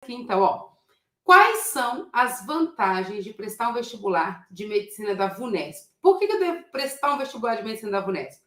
Aqui, então, ó. Quais são as vantagens de prestar um vestibular de medicina da VUNESP? Por que eu devo prestar um vestibular de medicina da VUNESP?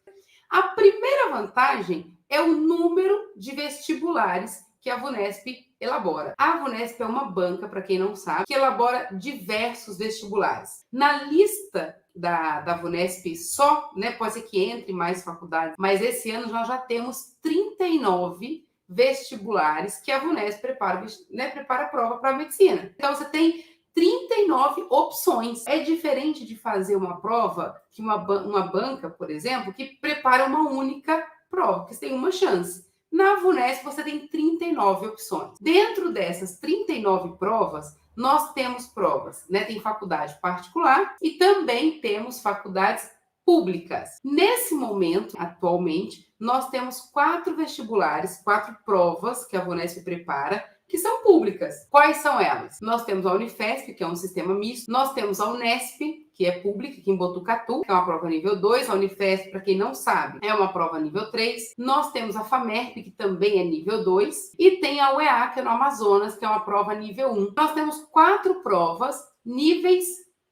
A primeira vantagem é o número de vestibulares que a VUNESP elabora. A VUNESP é uma banca, para quem não sabe, que elabora diversos vestibulares. Na lista da VUNESP só, né, pode ser que entre mais faculdades, mas esse ano nós já temos 39 vestibulares que a VUNESP prepara a prova para a medicina. Então, você tem 39 opções. É diferente de fazer uma prova que uma banca, por exemplo, que prepara uma única prova, que você tem uma chance. Na VUNESP, você tem 39 opções. Dentro dessas 39 provas, nós temos provas, né? Tem faculdade particular e também temos faculdades públicas. Nesse momento, atualmente, nós temos 4 vestibulares, 4 provas que a VUNESP prepara, que são públicas. Quais são elas? Nós temos a Unifesp, que é um sistema misto. Nós temos a Unesp, que é pública, aqui em Botucatu, que é uma prova nível 2. A Unifesp, para quem não sabe, é uma prova nível 3. Nós temos a FAMERP, que também é nível 2. E tem a UEA, que é no Amazonas, que é uma prova nível 1. Nós temos 4 provas, níveis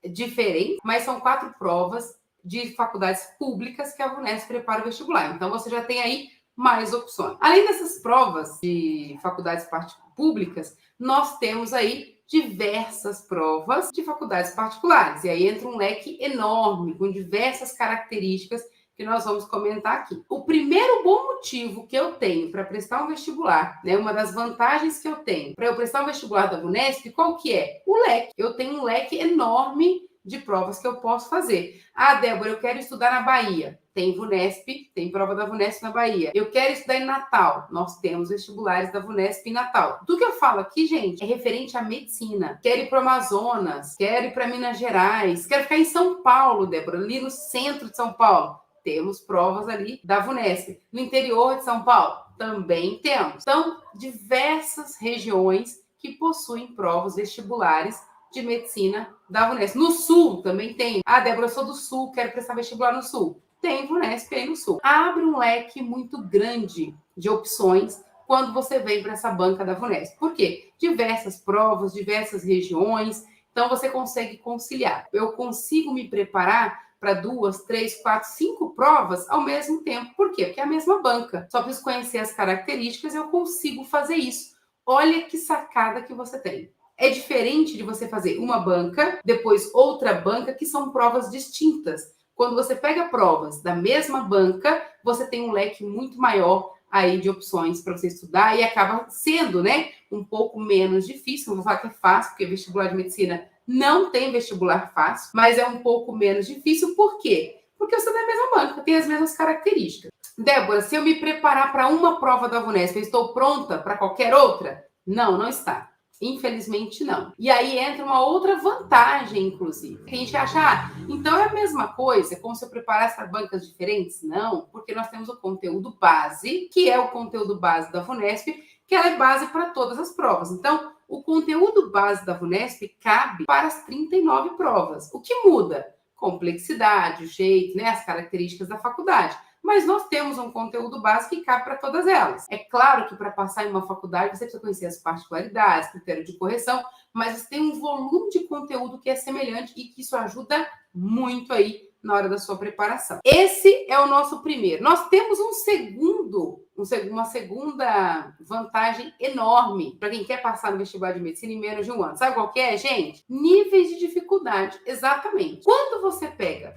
diferentes, mas são 4 provas de faculdades públicas que a VUNESP prepara o vestibular. Então, você já tem aí mais opções. Além dessas provas de faculdades públicas, nós temos aí diversas provas de faculdades particulares. E aí entra um leque enorme, com diversas características que nós vamos comentar aqui. O primeiro bom motivo que eu tenho para prestar um vestibular, né, uma das vantagens que eu tenho para eu prestar um vestibular da VUNESP, qual que é? O leque. Eu tenho um leque enorme de provas que eu posso fazer. Ah, Débora, eu quero estudar na Bahia. Tem VUNESP, tem prova da VUNESP na Bahia. Eu quero estudar em Natal. Nós temos vestibulares da VUNESP em Natal. Tudo que eu falo aqui, gente, é referente à medicina. Quero ir para o Amazonas, quero ir para Minas Gerais, quero ficar em São Paulo, Débora, ali no centro de São Paulo. Temos provas ali da VUNESP. No interior de São Paulo, também temos. São diversas regiões que possuem provas vestibulares de medicina da VUNESP. No Sul também tem. Ah, Débora, eu sou do Sul, quero prestar vestibular no Sul. Tem VUNESP aí no Sul. Abre um leque muito grande de opções quando você vem para essa banca da VUNESP. Por quê? Diversas provas, diversas regiões, então você consegue conciliar. Eu consigo me preparar para 2, 3, 4, 5 provas ao mesmo tempo. Por quê? Porque é a mesma banca. Só preciso conhecer as características e eu consigo fazer isso. Olha que sacada que você tem. É diferente de você fazer uma banca, depois outra banca, que são provas distintas. Quando você pega provas da mesma banca, você tem um leque muito maior aí de opções para você estudar e acaba sendo, né, um pouco menos difícil. Não vou falar que é fácil, porque vestibular de medicina não tem vestibular fácil, mas é um pouco menos difícil. Por quê? Porque você tem a mesma banca, tem as mesmas características. Débora, se eu me preparar para uma prova da VUNESP, eu estou pronta para qualquer outra? Não, não está. Infelizmente, não. E aí entra uma outra vantagem, inclusive. A gente acha, então é a mesma coisa, como se eu preparasse para bancas diferentes? Não, porque nós temos o conteúdo base, que é o conteúdo base da VUNESP, que ela é base para todas as provas. Então, o conteúdo base da VUNESP cabe para as 39 provas. O que muda? Complexidade, o jeito, né, as características da faculdade. Mas nós temos um conteúdo básico que cabe para todas elas. É claro que para passar em uma faculdade você precisa conhecer as particularidades, critério de correção, mas você tem um volume de conteúdo que é semelhante e que isso ajuda muito aí na hora da sua preparação. Esse é o nosso primeiro. Nós temos uma segunda vantagem enorme para quem quer passar no vestibular de medicina em menos de um ano. Sabe qual que é, gente? Níveis de dificuldade. Exatamente. Quando você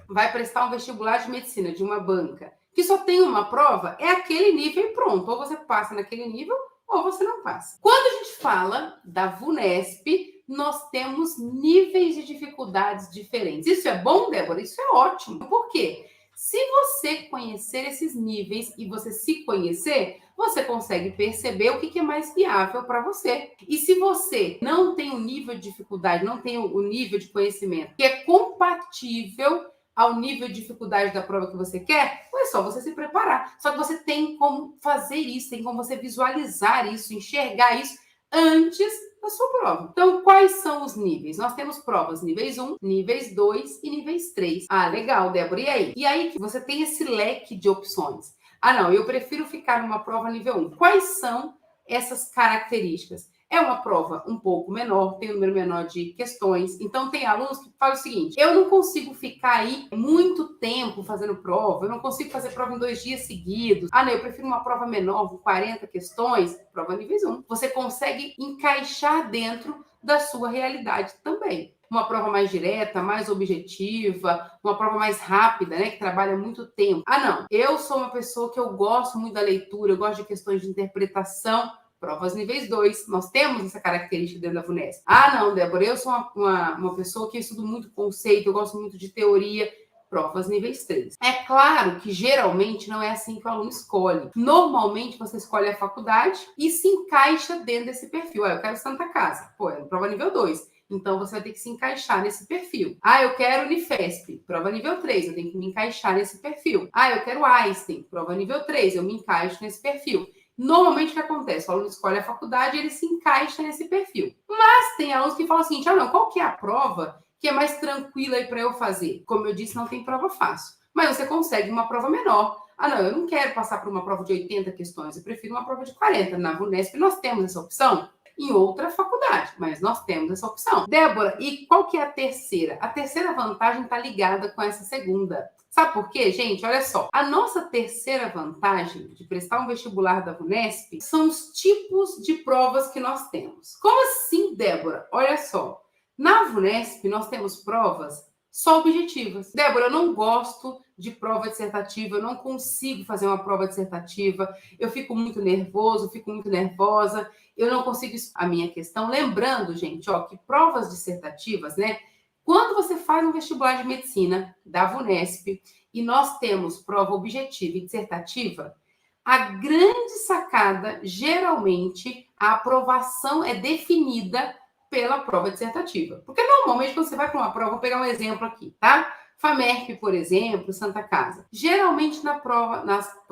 vai prestar um vestibular de medicina de uma banca que só tem uma prova, é aquele nível e pronto. Ou você passa naquele nível, ou você não passa. Quando a gente fala da VUNESP, nós temos níveis de dificuldades diferentes. Isso é bom, Débora? Isso é ótimo. Por quê? Se você conhecer esses níveis e você se conhecer, você consegue perceber o que é mais viável para você. E se você não tem o nível de dificuldade, não tem o nível de conhecimento que é compatível ao nível de dificuldade da prova que você quer, é só você se preparar. Só que você tem como fazer isso, tem como você visualizar isso, enxergar isso antes da sua prova. Então, quais são os níveis? Nós temos provas níveis 1, níveis 2 e níveis 3. Ah, legal, Débora, e aí? E aí que você tem esse leque de opções. Ah, não, eu prefiro ficar numa prova nível 1. Quais são essas características? É uma prova um pouco menor, tem um número menor de questões. Então, tem alunos que falam o seguinte: eu não consigo ficar aí muito tempo fazendo prova, eu não consigo fazer prova em 2 dias seguidos. Ah, não, eu prefiro uma prova menor, com 40 questões, prova nível 1. Você consegue encaixar dentro da sua realidade também. Uma prova mais direta, mais objetiva, uma prova mais rápida, né, que trabalha muito tempo. Ah, não, eu sou uma pessoa que eu gosto muito da leitura, eu gosto de questões de interpretação. Provas níveis 2, nós temos essa característica dentro da VUNESP. Ah, não, Débora, eu sou uma pessoa que estudo muito conceito, eu gosto muito de teoria. Provas níveis 3. É claro que geralmente não é assim que o aluno escolhe. Normalmente você escolhe a faculdade e se encaixa dentro desse perfil. Ah, eu quero Santa Casa. Pô, é prova nível 2. Então você vai ter que se encaixar nesse perfil. Ah, eu quero Unifesp, prova nível 3, eu tenho que me encaixar nesse perfil. Ah, eu quero Einstein, prova nível 3, eu me encaixo nesse perfil. Normalmente o que acontece? O aluno escolhe a faculdade e ele se encaixa nesse perfil. Mas tem alunos que falam assim: ah, não, qual que é a prova que é mais tranquila aí para eu fazer? Como eu disse, não tem prova fácil. Mas você consegue uma prova menor. Ah, não, eu não quero passar por uma prova de 80 questões, eu prefiro uma prova de 40. Na VUNESP nós temos essa opção. Em outra faculdade, mas nós temos essa opção. Débora, e qual que é a terceira? A terceira vantagem está ligada com essa segunda. Sabe por quê, gente? Olha só. A nossa terceira vantagem de prestar um vestibular da VUNESP são os tipos de provas que nós temos. Como assim, Débora? Olha só. Na VUNESP, nós temos provas só objetivas. Débora, eu não gosto de prova dissertativa, eu não consigo fazer uma prova dissertativa, eu fico muito nervoso, fico muito nervosa, eu não consigo a minha questão. Lembrando, gente, ó, que provas dissertativas, né? Quando você faz um vestibular de medicina da VUNESP e nós temos prova objetiva e dissertativa, a grande sacada, geralmente, a aprovação é definida pela prova dissertativa. Porque normalmente quando você vai para uma prova, vou pegar um exemplo aqui, tá? FAMERP, por exemplo, Santa Casa. Geralmente na prova,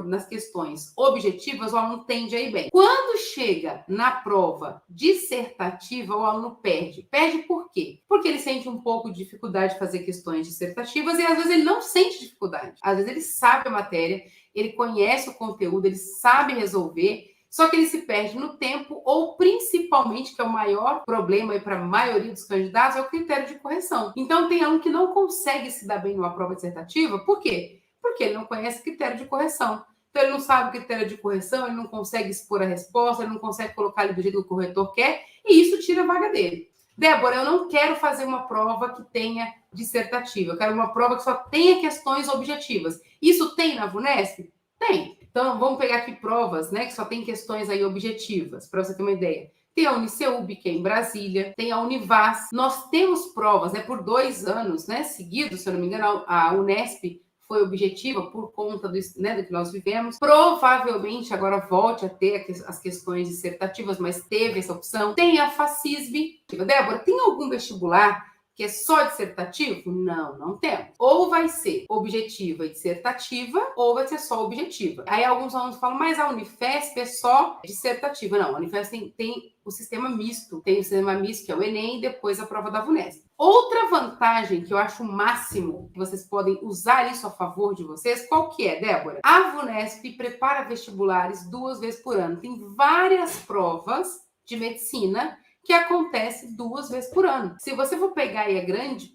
nas questões objetivas, o aluno tende a ir bem. Quando chega na prova dissertativa, o aluno perde. Perde por quê? Porque ele sente um pouco de dificuldade de fazer questões dissertativas e às vezes ele não sente dificuldade. Às vezes ele sabe a matéria, ele conhece o conteúdo, ele sabe resolver, só que ele se perde no tempo ou, principalmente, que é o maior problema para a maioria dos candidatos, é o critério de correção. Então, tem aluno que não consegue se dar bem numa prova dissertativa. Por quê? Porque ele não conhece critério de correção. Então, ele não sabe o critério de correção, ele não consegue expor a resposta, ele não consegue colocar ali do jeito que o corretor quer, e isso tira a vaga dele. Débora, eu não quero fazer uma prova que tenha dissertativa, eu quero uma prova que só tenha questões objetivas. Isso tem na VUNESP? Tem. Então, vamos pegar aqui provas, né, que só tem questões aí objetivas, para você ter uma ideia. Tem a Uniceub, que é em Brasília, tem a Univas. Nós temos provas, né, por 2 anos, né, seguidos, se eu não me engano, a Unesp foi objetiva por conta do, né, do que nós vivemos. Provavelmente agora volte a ter as questões dissertativas, mas teve essa opção. Tem a FACISB. Débora, tem algum vestibular que é só dissertativo? Não, não temos. Ou vai ser objetiva e dissertativa, ou vai ser só objetiva. Aí alguns alunos falam, mas a Unifesp é só dissertativa. Não, a Unifesp tem o sistema misto. Tem o sistema misto, que é o Enem, e depois a prova da VUNESP. Outra vantagem que eu acho o máximo, que vocês podem usar isso a favor de vocês, qual que é, Débora? A VUNESP prepara vestibulares 2 vezes por ano. Tem várias provas de medicina que acontece 2 vezes por ano. Se você for pegar aí a grande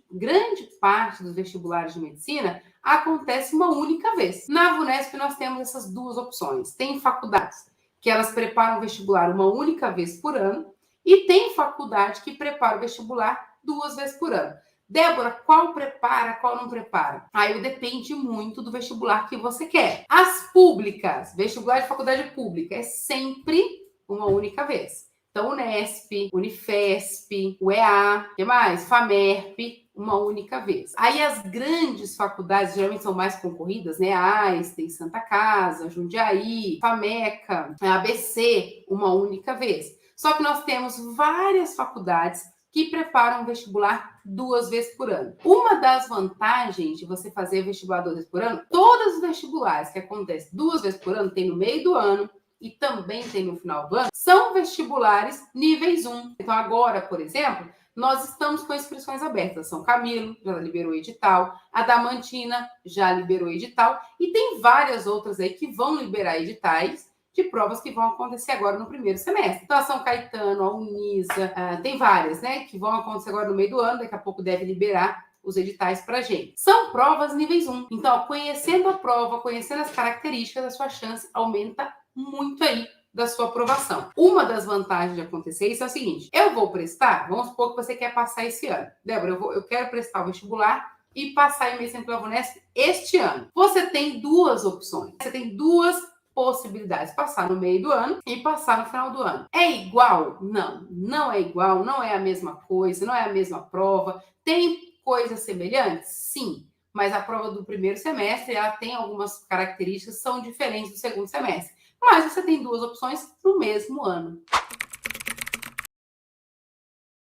parte dos vestibulares de medicina, acontece uma única vez. Na VUNESP nós temos essas 2 opções. Tem faculdades que elas preparam o vestibular uma única vez por ano e tem faculdade que prepara o vestibular 2 vezes por ano. Débora, qual prepara, qual não prepara? Aí depende muito do vestibular que você quer. As públicas, vestibular de faculdade pública, é sempre uma única vez. Então, Unesp, Unifesp, UEA, o que mais? FAMERP, uma única vez. Aí as grandes faculdades, geralmente são mais concorridas, né? Einstein, Santa Casa, Jundiaí, FAMECA, ABC, uma única vez. Só que nós temos várias faculdades que preparam o vestibular 2 vezes por ano. Uma das vantagens de você fazer vestibular 2 vezes por ano, todos os vestibulares que acontecem 2 vezes por ano, tem no meio do ano, e também tem no final do ano, são vestibulares níveis 1. Então, agora, por exemplo, nós estamos com inscrições abertas. São Camilo já liberou edital, a Damantina já liberou edital, e tem várias outras aí que vão liberar editais de provas que vão acontecer agora no primeiro semestre. Então, a São Caetano, a Unisa, tem várias, né, que vão acontecer agora no meio do ano, daqui a pouco deve liberar os editais para a gente. São provas níveis 1. Então, conhecendo a prova, conhecendo as características, a sua chance aumenta muito aí da sua aprovação. Uma das vantagens de acontecer isso é o seguinte: eu vou prestar, vamos supor que você quer passar esse ano. Débora, eu quero prestar o vestibular e passar em medicina pela VUNESP este ano. Você tem duas opções. Você tem duas possibilidades: passar no meio do ano e passar no final do ano. É igual? Não, não é igual, não é a mesma coisa, não é a mesma prova. Tem coisas semelhantes? Sim. Mas a prova do primeiro semestre, ela tem algumas características que são diferentes do segundo semestre. Mas você tem duas opções no mesmo ano.